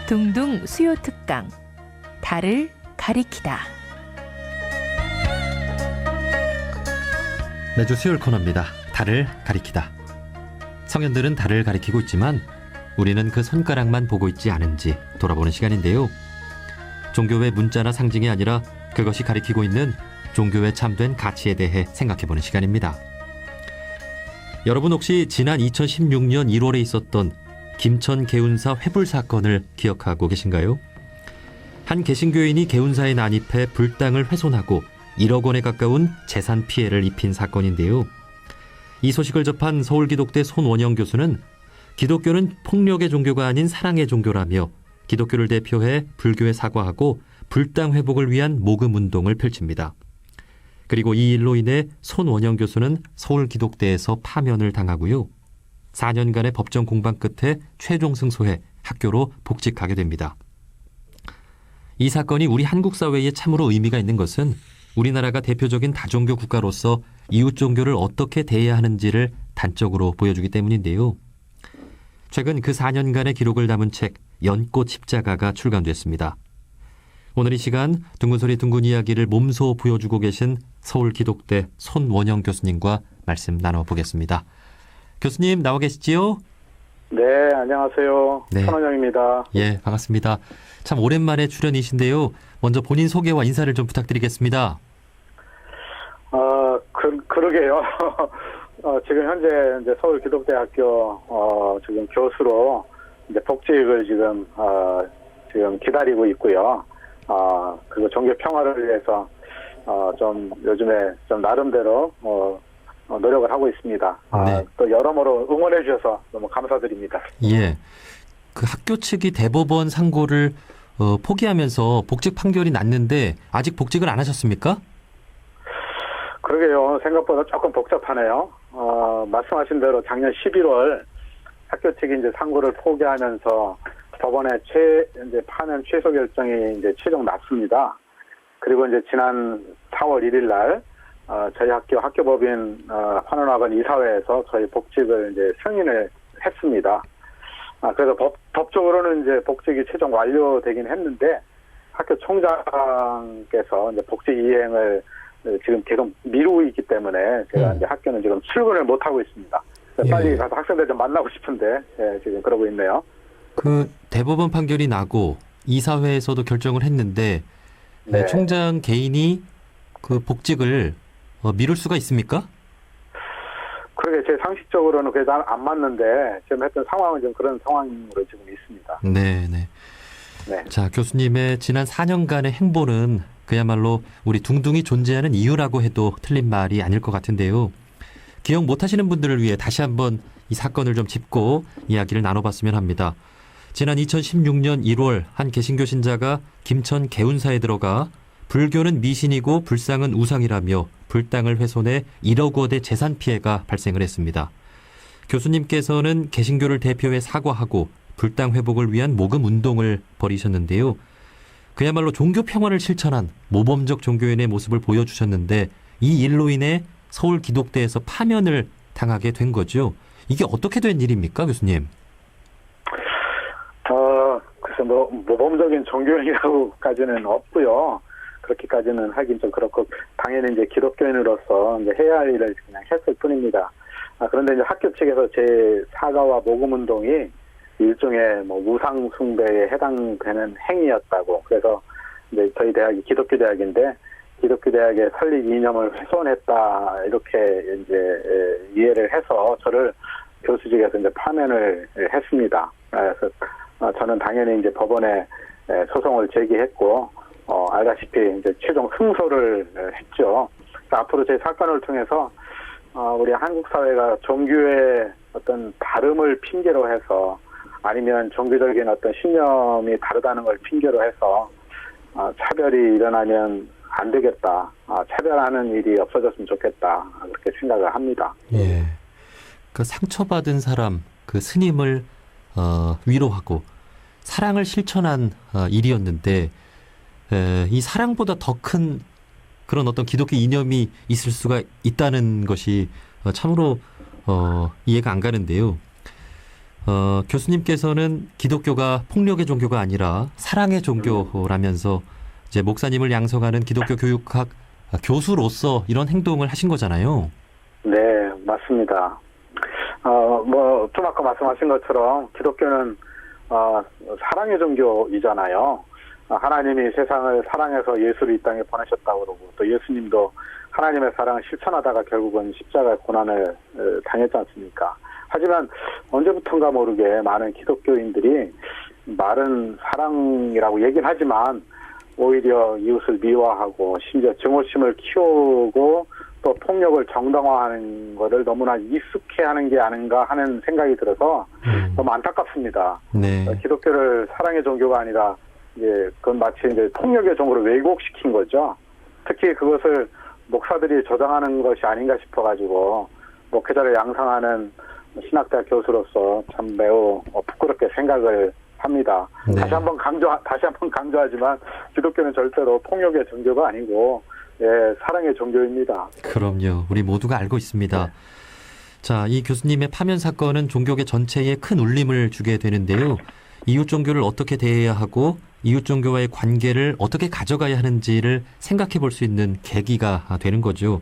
둥둥 수요 특강 달을 가리키다. 매주 수요일 코너입니다. 달을 가리키다. 성현들은 달을 가리키고 있지만 우리는 그 손가락만 보고 있지 않은지 돌아보는 시간인데요. 종교의 문자나 상징이 아니라 그것이 가리키고 있는 종교의 참된 가치에 대해 생각해보는 시간입니다. 여러분 혹시 지난 2016년 1월에 있었던 김천 개운사 회불 사건을 기억하고 계신가요? 한 개신교인이 개운사에 난입해 불당을 훼손하고 1억 원에 가까운 재산 피해를 입힌 사건인데요. 이 소식을 접한 서울기독대 손원영 교수는 기독교는 폭력의 종교가 아닌 사랑의 종교라며 기독교를 대표해 불교에 사과하고 불당 회복을 위한 모금 운동을 펼칩니다. 그리고 이 일로 인해 손원영 교수는 서울기독대에서 파면을 당하고요. 4년간의 법정 공방 끝에 최종 승소해 학교로 복직하게 됩니다. 이 사건이 우리 한국 사회에 참으로 의미가 있는 것은 우리나라가 대표적인 다종교 국가로서 이웃 종교를 어떻게 대해야 하는지를 단적으로 보여주기 때문인데요. 최근 그 4년간의 기록을 담은 책 연꽃 십자가가 출간됐습니다. 오늘 이 시간 둥근소리 둥근 이야기를 몸소 보여주고 계신 서울기독대 손원영 교수님과 말씀 나눠보겠습니다. 교수님 나와 계시지요? 네, 안녕하세요. 네. 손원영입니다. 예, 반갑습니다. 참 오랜만에 출연이신데요. 먼저 본인 소개와 인사를 좀 부탁드리겠습니다. 그러게요. 지금 현재 이제 서울기독대학교 지금 교수로 이제 복직을 지금 기다리고 있고요. 그리고 종교 평화를 위해서 좀 요즘에 좀 나름대로 노력을 하고 있습니다. 네. 또 여러모로 응원해 주셔서 너무 감사드립니다. 예, 그 학교 측이 대법원 상고를 포기하면서 복직 판결이 났는데 아직 복직을 안 하셨습니까? 그러게요. 생각보다 조금 복잡하네요. 말씀하신 대로 작년 11월 학교 측이 이제 상고를 포기하면서 법원에 이제 파면 취소 결정이 이제 최종 났습니다. 그리고 이제 지난 4월 1일 날 저희 학교법인 환원학원 이사회에서 저희 복직을 이제 승인을 했습니다. 그래서 법적으로는 이제 복직이 최종 완료되긴 했는데 학교 총장께서 이제 복직 이행을 지금 계속 미루고 있기 때문에 제가 이제 학교는 지금 출근을 못 하고 있습니다. 빨리 가서 학생들 좀 만나고 싶은데 지금 그러고 있네요. 그 대법원 판결이 나고 이사회에서도 결정을 했는데 네. 총장 개인이 그 복직을 미룰 수가 있습니까? 그러게 제 상식적으로는 그래도 안 맞는데 지금 했던 상황은 좀 그런 상황으로 지금 있습니다. 네네. 네. 자, 교수님의 지난 4년간의 행보는 그야말로 우리 둥둥이 존재하는 이유라고 해도 틀린 말이 아닐 것 같은데요. 기억 못하시는 분들을 위해 다시 한번 이 사건을 좀 짚고 이야기를 나눠봤으면 합니다. 지난 2016년 1월 한 개신교 신자가 김천 개운사에 들어가 불교는 미신이고 불상은 우상이라며 불당을 훼손해 1억 원의 재산 피해가 발생을 했습니다. 교수님께서는 개신교를 대표해 사과하고 불당 회복을 위한 모금 운동을 벌이셨는데요. 그야말로 종교 평화를 실천한 모범적 종교인의 모습을 보여주셨는데 이 일로 인해 서울기독대에서 파면을 당하게 된 거죠. 이게 어떻게 된 일입니까, 교수님? 글쎄 모범적인 종교인이라고까지는 없고요. 그렇게까지는 하긴 좀 그렇고 당연히 이제 기독교인으로서 이제 해야 할 일을 그냥 했을 뿐입니다. 그런데 이제 학교 측에서 제 사과와 모금 운동이 일종의 우상 숭배에 해당되는 행위였다고. 그래서 이제 저희 대학이 기독교 대학인데 기독교 대학의 설립 이념을 훼손했다 이렇게 이제 이해를 해서 저를 교수직에서 이제 파면을 했습니다. 그래서 저는 당연히 이제 법원에 소송을 제기했고 알다시피 이제 최종 승소를 했죠. 앞으로 제 사건을 통해서 우리 한국 사회가 종교의 어떤 다름을 핑계로 해서 아니면 종교적인 어떤 신념이 다르다는 걸 핑계로 해서 차별이 일어나면 안 되겠다. 차별하는 일이 없어졌으면 좋겠다. 그렇게 생각을 합니다. 예. 그 상처받은 사람, 그 스님을 위로하고 사랑을 실천한 일이었는데 이 사랑보다 더 큰 그런 어떤 기독교 이념이 있을 수가 있다는 것이 참으로 이해가 안 가는데요. 교수님께서는 기독교가 폭력의 종교가 아니라 사랑의 종교라면서 이제 목사님을 양성하는 기독교 교육학 교수로서 이런 행동을 하신 거잖아요. 네, 맞습니다. 좀 아까 말씀하신 것처럼 기독교는 사랑의 종교이잖아요. 하나님이 세상을 사랑해서 예수를 이 땅에 보내셨다고 그러고 또 예수님도 하나님의 사랑을 실천하다가 결국은 십자가의 고난을 당했지 않습니까? 하지만 언제부턴가 모르게 많은 기독교인들이 말은 사랑이라고 얘기는 하지만 오히려 이웃을 미워하고 심지어 증오심을 키우고 또 폭력을 정당화하는 것을 너무나 익숙해하는 게 아닌가 하는 생각이 들어서 너무 안타깝습니다. 네. 기독교를 사랑의 종교가 아니라 이제 그건 마치 이제 폭력의 종교로 왜곡시킨 거죠. 특히 그것을 목사들이 조장하는 것이 아닌가 싶어가지고 목회자를 양성하는 신학대학 교수로서 참 매우 부끄럽게 생각을 합니다. 네. 다시 한번 강조하지만 기독교는 절대로 폭력의 종교가 아니고 사랑의 종교입니다. 그럼요. 우리 모두가 알고 있습니다. 네. 자, 이 교수님의 파면 사건은 종교계 전체에 큰 울림을 주게 되는데요. 이웃 종교를 어떻게 대해야 하고 이웃 종교와의 관계를 어떻게 가져가야 하는지를 생각해 볼 수 있는 계기가 되는 거죠.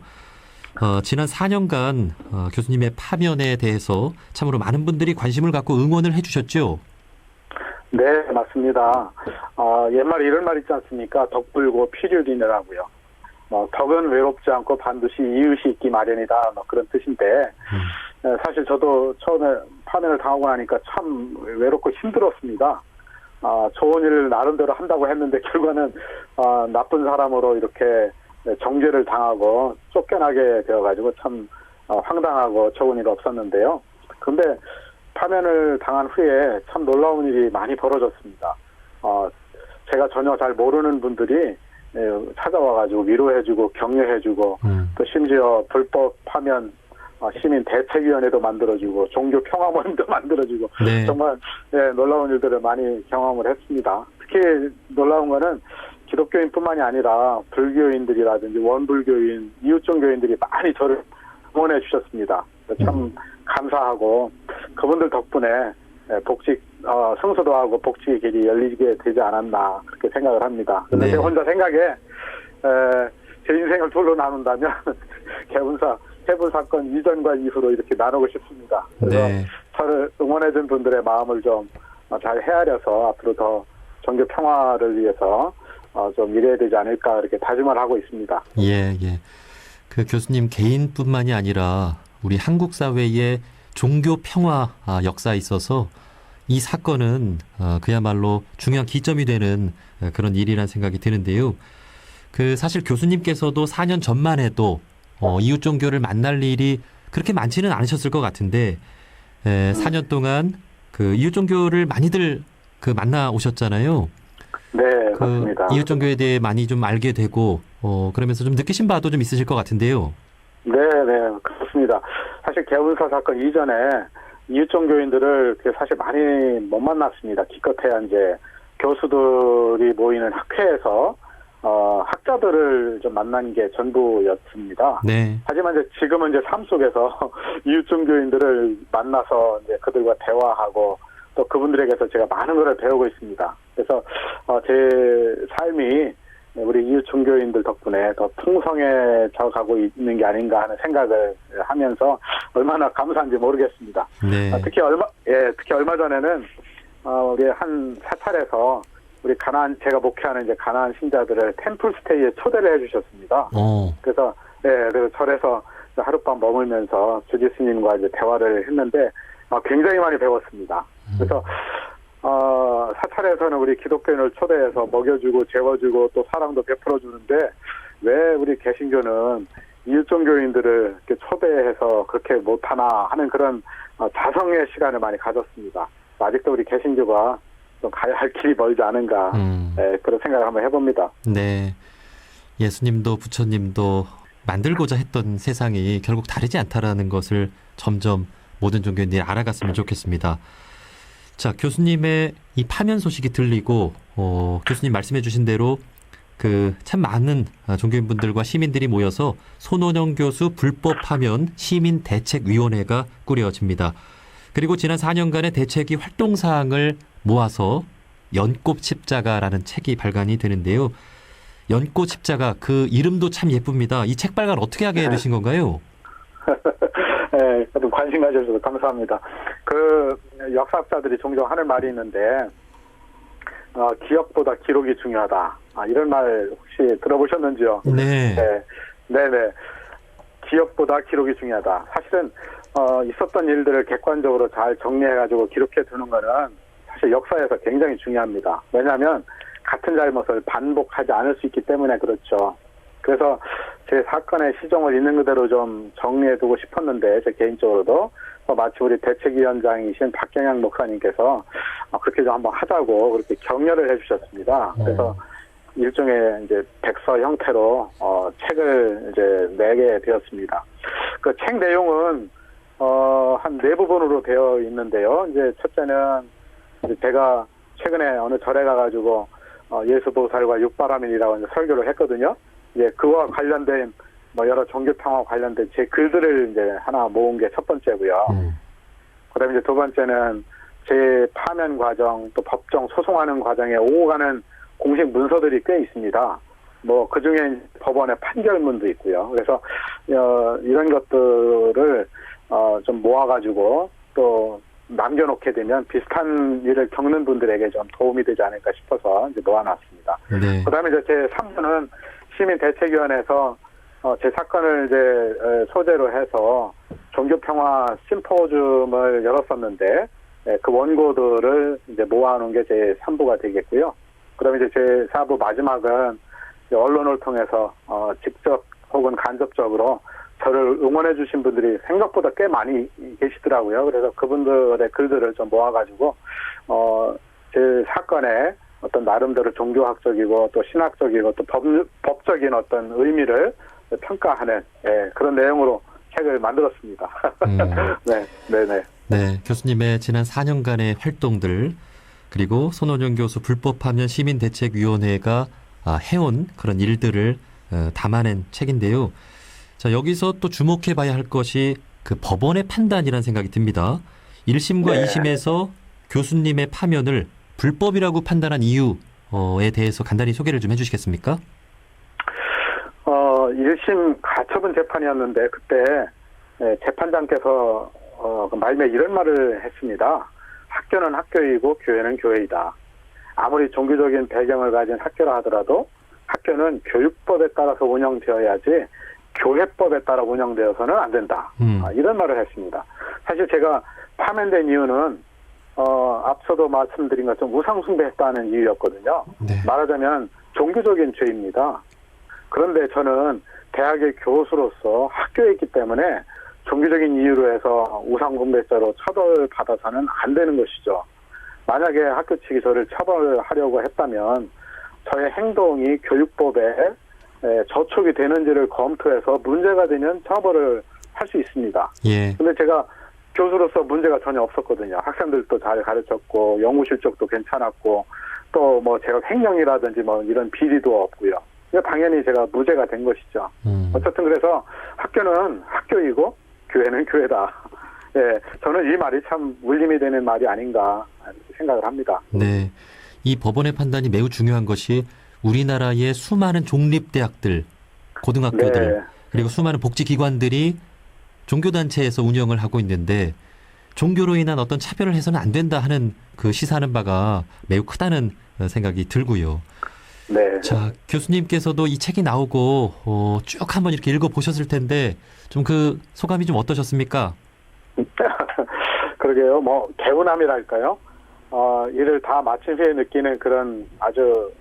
지난 4년간 교수님의 파면에 대해서 참으로 많은 분들이 관심을 갖고 응원을 해주셨죠. 네, 맞습니다. 옛말에 이런 말 있지 않습니까? 덕불고 필유린이라고요. 덕은 외롭지 않고 반드시 이웃이 있기 마련이다. 그런 뜻인데 사실 저도 처음에 파면을 당하고 나니까 참 외롭고 힘들었습니다. 좋은 일을 나름대로 한다고 했는데 결과는 나쁜 사람으로 이렇게 정죄를 당하고 쫓겨나게 되어가지고 참 황당하고 좋은 일 없었는데요. 그런데 파면을 당한 후에 참 놀라운 일이 많이 벌어졌습니다. 제가 전혀 잘 모르는 분들이 찾아와가지고 위로해주고 격려해주고 또 심지어 불법 파면 시민 대책위원회도 만들어주고 종교 평화 모임도 만들어주고 네. 정말 놀라운 일들을 많이 경험을 했습니다. 특히 놀라운 거는 기독교인뿐만이 아니라 불교인들이라든지 원불교인, 이웃종교인들이 많이 저를 응원해 주셨습니다. 참 감사하고 그분들 덕분에 성소도 하고 복직의 길이 열리게 되지 않았나 그렇게 생각을 합니다. 그런데 네. 제가 혼자 생각에 제 인생을 둘로 나눈다면 해분 사건 이전과 이후로 이렇게 나누고 싶습니다. 그래서 네. 저를 응원해준 분들의 마음을 좀 잘 헤아려서 앞으로 더 종교 평화를 위해서 좀 일해야 되지 않을까 이렇게 다짐을 하고 있습니다. 예. 그 교수님 개인뿐만이 아니라 우리 한국 사회의 종교 평화 역사에 있어서 이 사건은 그야말로 중요한 기점이 되는 그런 일이라는 생각이 드는데요. 그 사실 교수님께서도 4년 전만 해도 이웃 종교를 만날 일이 그렇게 많지는 않으셨을 것 같은데 4년 동안 그 이웃 종교를 많이들 만나 오셨잖아요. 네, 맞습니다. 이웃 종교에 대해 많이 좀 알게 되고 그러면서 좀 느끼신 바도 좀 있으실 것 같은데요. 네, 그렇습니다. 사실 개운사 사건 이전에 이웃 종교인들을 사실 많이 못 만났습니다. 기껏해야 이제 교수들이 모이는 학회에서 학자들을 좀 만난 게 전부였습니다. 네. 하지만 지금은 삶 속에서 이웃 종교인들을 만나서 이제 그들과 대화하고 또 그분들에게서 제가 많은 걸 배우고 있습니다. 그래서 제 삶이 우리 이웃 종교인들 덕분에 더 풍성해져 가고 있는 게 아닌가 하는 생각을 하면서 얼마나 감사한지 모르겠습니다. 네. 특히 얼마 전에는 우리 한 사찰에서 우리 제가 목회하는 이제 가나안 신자들을 템플스테이에 초대를 해주셨습니다. 그래서 절에서 하룻밤 머물면서 주지 스님과 이제 대화를 했는데 굉장히 많이 배웠습니다. 그래서 사찰에서는 우리 기독교인을 초대해서 먹여주고 재워주고 또 사랑도 베풀어 주는데 왜 우리 개신교는 이웃종교인들을 이렇게 초대해서 그렇게 못하나 하는 그런 자성의 시간을 많이 가졌습니다. 아직도 우리 개신교가 좀 가야 할 길이 멀지 않은가 그런 생각을 한번 해봅니다. 네, 예수님도 부처님도 만들고자 했던 세상이 결국 다르지 않다라는 것을 점점 모든 종교인들이 알아갔으면 좋겠습니다. 자, 교수님의 이 파면 소식이 들리고 교수님 말씀해 주신 대로 참 많은 종교인분들과 시민들이 모여서 손원영 교수 불법 파면 시민대책위원회가 꾸려집니다. 그리고 지난 4년간의 대책위 활동 사항을 모아서 연꽃 십자가라는 책이 발간이 되는데요. 연꽃 십자가, 그 이름도 참 예쁩니다. 이 책 발간 어떻게 하게 되신 건가요? 네, 저도 관심 가져주셔서 감사합니다. 그 역사학자들이 종종 하는 말이 있는데 기억보다 기록이 중요하다. 이런 말 혹시 들어보셨는지요? 네. 네네. 기억보다 기록이 중요하다. 사실은 있었던 일들을 객관적으로 잘 정리해가지고 기록해 두는 거는 사실 역사에서 굉장히 중요합니다. 왜냐하면 같은 잘못을 반복하지 않을 수 있기 때문에 그렇죠. 그래서 제 사건의 시종을 있는 그대로 좀 정리해두고 싶었는데, 제 개인적으로도 마치 우리 대책위원장이신 박경양 목사님께서 그렇게 좀 한번 하자고 그렇게 격려를 해주셨습니다. 그래서 일종의 이제 백서 형태로 책을 이제 내게 되었습니다. 그 책 내용은 한 네 부분으로 되어 있는데요. 이제 첫째는 이제 제가 최근에 어느 절에 가가지고 예수보살과 육바라밀이라고 이제 설교를 했거든요. 이제 그와 관련된 여러 종교 평화 관련된 제 글들을 이제 하나 모은 게 첫 번째고요. 그다음에 이제 두 번째는 제 파면 과정, 또 법정 소송하는 과정에 오고 가는 공식 문서들이 꽤 있습니다. 그 중에 법원의 판결문도 있고요. 그래서 이런 것들을 좀 모아가지고 또 남겨놓게 되면 비슷한 일을 겪는 분들에게 좀 도움이 되지 않을까 싶어서 이제 놓아놨습니다. 네. 그다음에 이제 제 3부는 시민대책위원회에서 제 사건을 이제 소재로 해서 종교평화 심포지움을 열었었는데, 그 원고들을 이제 모아놓은 게 제 3부가 되겠고요. 그다음에 이제 제 4부 마지막은 언론을 통해서 직접 혹은 간접적으로 저를 응원해 주신 분들이 생각보다 꽤 많이 계시더라고요. 그래서 그분들의 글들을 좀 모아가지고 제 사건의 어떤 나름대로 종교학적이고 또 신학적이고 또 법적인 어떤 의미를 평가하는 그런 내용으로 책을 만들었습니다. 네. 네, 교수님의 지난 4년간의 활동들, 그리고 손원영 교수 불법파면 시민대책위원회가 해온 그런 일들을 담아낸 책인데요. 자, 여기서 또 주목해봐야 할 것이 그 법원의 판단이라는 생각이 듭니다. 1심과 네. 2심에서 교수님의 파면을 불법이라고 판단한 이유에 대해서 간단히 소개를 좀 해주시겠습니까? 1심 가처분 재판이었는데 그때 재판장께서 말미에 이런 말을 했습니다. 학교는 학교이고 교회는 교회이다. 아무리 종교적인 배경을 가진 학교라 하더라도 학교는 교육법에 따라서 운영되어야지 교회법에 따라 운영되어서는 안 된다. 이런 말을 했습니다. 사실 제가 파면된 이유는 앞서도 말씀드린 것처럼 우상숭배했다는 이유였거든요. 네. 말하자면 종교적인 죄입니다. 그런데 저는 대학의 교수로서 학교에 있기 때문에 종교적인 이유로 해서 우상숭배죄로 처벌받아서는 안 되는 것이죠. 만약에 학교 측이 저를 처벌하려고 했다면 저의 행동이 교육법에 저촉이 되는지를 검토해서 문제가 되면 처벌을 할 수 있습니다. 예. 근데 제가 교수로서 문제가 전혀 없었거든요. 학생들도 잘 가르쳤고 연구 실적도 괜찮았고 또 제가 횡령이라든지 이런 비리도 없고요. 당연히 제가 무죄가 된 것이죠. 어쨌든 그래서 학교는 학교이고 교회는 교회다. 예, 저는 이 말이 참 울림이 되는 말이 아닌가 생각을 합니다. 네, 이 법원의 판단이 매우 중요한 것이 우리나라의 수많은 종립대학들, 고등학교들, 네. 그리고 수많은 복지기관들이 종교단체에서 운영을 하고 있는데 종교로 인한 어떤 차별을 해서는 안 된다 하는 그 시사하는 바가 매우 크다는 생각이 들고요. 네. 자, 교수님께서도 이 책이 나오고 쭉 한번 이렇게 읽어보셨을 텐데 좀 그 소감이 좀 어떠셨습니까? 그러게요. 개운함이랄까요? 일을 다 마친 후에 느끼는 그런 아주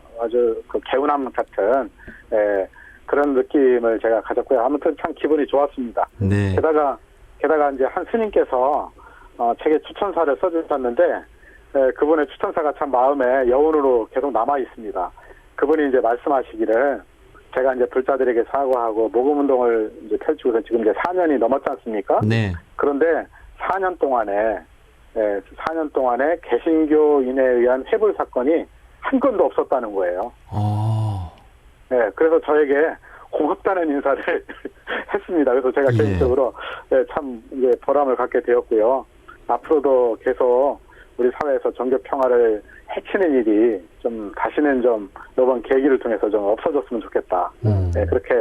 그 개운함 같은 그런 느낌을 제가 가졌고요. 아무튼 참 기분이 좋았습니다. 네. 게다가 이제 한 스님께서 책에 추천사를 써주셨는데 그분의 추천사가 참 마음에 여운으로 계속 남아 있습니다. 그분이 이제 말씀하시기를 제가 이제 불자들에게 사과하고 모금 운동을 이제 펼치고서 지금 이제 4년이 넘었지 않습니까? 네. 그런데 4년 동안에 개신교인에 의한 해불 사건이 한 건도 없었다는 거예요. 네, 그래서 저에게 고맙다는 인사를 했습니다. 그래서 제가 개인적으로 참 이제 보람을 갖게 되었고요. 앞으로도 계속 우리 사회에서 종교 평화를 해치는 일이 좀 다시는 좀 이번 계기를 통해서 좀 없어졌으면 좋겠다. 네, 그렇게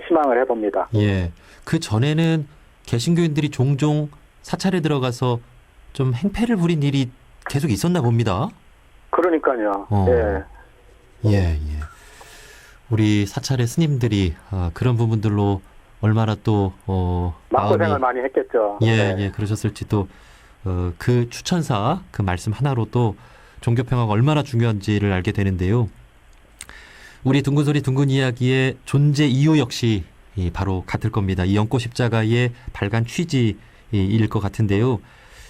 희망을 해봅니다. 예. 그 전에는 개신교인들이 종종 사찰에 들어가서 좀 행패를 부린 일이 계속 있었나 봅니다. 그러니까요. 예. 예. 우리 사찰의 스님들이 그런 부분들로 얼마나 또 마음고생을 많이 했겠죠. 예, 그러셨을지도 그 추천사 그 말씀 하나로 또 종교 평화가 얼마나 중요한지를 알게 되는데요. 우리 둥근소리 둥근 이야기의 존재 이유 역시 바로 같을 겁니다. 이 연꽃 십자가의 발간 취지일 것 같은데요.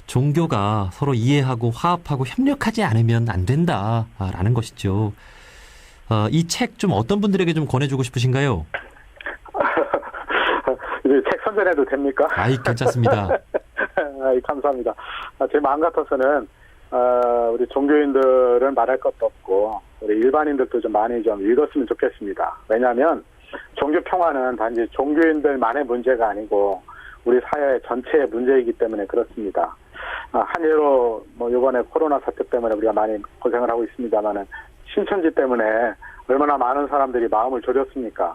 종교가 서로 이해하고 화합하고 협력하지 않으면 안 된다라는 것이죠. 이 책 좀 어떤 분들에게 좀 권해주고 싶으신가요? 이제 책 선전해도 됩니까? 아이, 괜찮습니다. 아이, 감사합니다. 제 마음 같아서는 우리 종교인들은 말할 것도 없고 우리 일반인들도 좀 많이 좀 읽었으면 좋겠습니다. 왜냐하면 종교 평화는 단지 종교인들만의 문제가 아니고 우리 사회 전체의 문제이기 때문에 그렇습니다. 한 예로 뭐 이번에 코로나 사태 때문에 우리가 많이 고생을 하고 있습니다만은 신천지 때문에 얼마나 많은 사람들이 마음을 졸였습니까?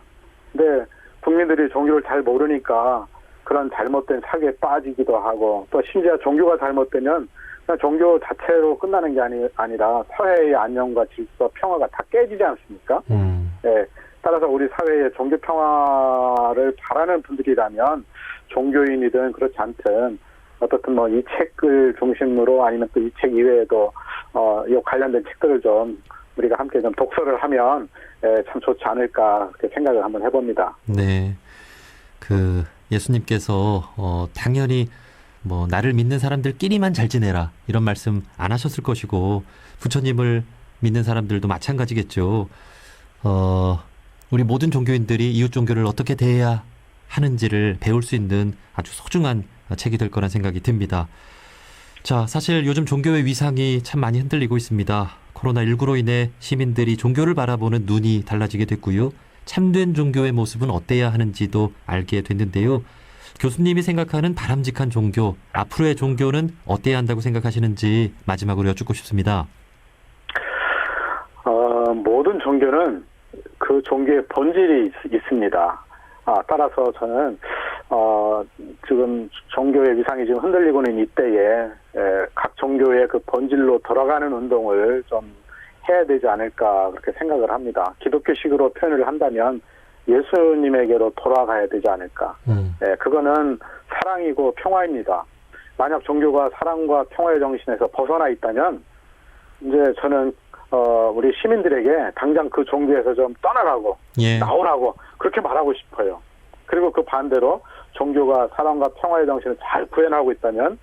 근데 국민들이 종교를 잘 모르니까 그런 잘못된 사기에 빠지기도 하고 또 심지어 종교가 잘못되면 그냥 종교 자체로 끝나는 게 아니라 사회의 안녕과 질서, 평화가 다 깨지지 않습니까? 네, 따라서 우리 사회의 종교 평화를 바라는 분들이라면 종교인이든 그렇지 않든 어떻든 뭐 이 책을 중심으로 아니면 또 이 책 이외에도 이 관련된 책들을 좀 우리가 함께 좀 독서를 하면 참 좋지 않을까 그렇게 생각을 한번 해봅니다. 네, 그 예수님께서 당연히 뭐 나를 믿는 사람들끼리만 잘 지내라 이런 말씀 안 하셨을 것이고 부처님을 믿는 사람들도 마찬가지겠죠. 우리 모든 종교인들이 이웃 종교를 어떻게 대해야 하는지를 배울 수 있는 아주 소중한 책이 될 거란 생각이 듭니다. 자, 사실 요즘 종교의 위상이 참 많이 흔들리고 있습니다. 코로나19로 인해 시민들이 종교를 바라보는 눈이 달라지게 됐고요. 참된 종교의 모습은 어때야 하는지도 알게 됐는데요. 교수님이 생각하는 바람직한 종교, 앞으로의 종교는 어때야 한다고 생각하시는지 마지막으로 여쭙고 싶습니다. 모든 종교는 그 종교의 본질이 있습니다. 따라서 저는 지금 종교의 위상이 지금 흔들리고 있는 이때에 각 종교의 그 본질로 돌아가는 운동을 좀 해야 되지 않을까 그렇게 생각을 합니다. 기독교식으로 표현을 한다면 예수님에게로 돌아가야 되지 않을까. 그거는 사랑이고 평화입니다. 만약 종교가 사랑과 평화의 정신에서 벗어나 있다면 이제 저는 우리 시민들에게 당장 그 종교에서 좀 떠나라고 나오라고 그렇게 말하고 싶어요. 그리고 그 반대로 종교가 사랑과 평화의 정신을 잘 구현하고 있다면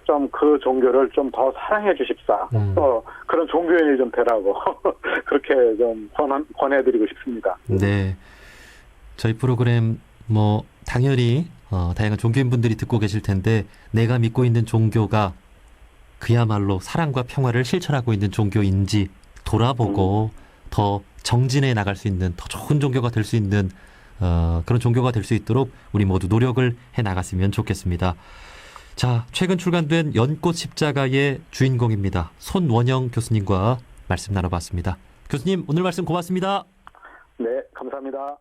좀 그 종교를 좀 더 사랑해 주십사. 또 그런 종교인이 좀 되라고 그렇게 좀 권해드리고 싶습니다. 네, 저희 프로그램 뭐 당연히 다양한 종교인분들이 듣고 계실 텐데 내가 믿고 있는 종교가 그야말로 사랑과 평화를 실천하고 있는 종교인지 돌아보고 더 정진해 나갈 수 있는 더 좋은 종교가 될 수 있는 그런 종교가 될 수 있도록 우리 모두 노력을 해 나갔으면 좋겠습니다. 자, 최근 출간된 연꽃 십자가의 주인공입니다. 손원영 교수님과 말씀 나눠봤습니다. 교수님, 오늘 말씀 고맙습니다. 네, 감사합니다.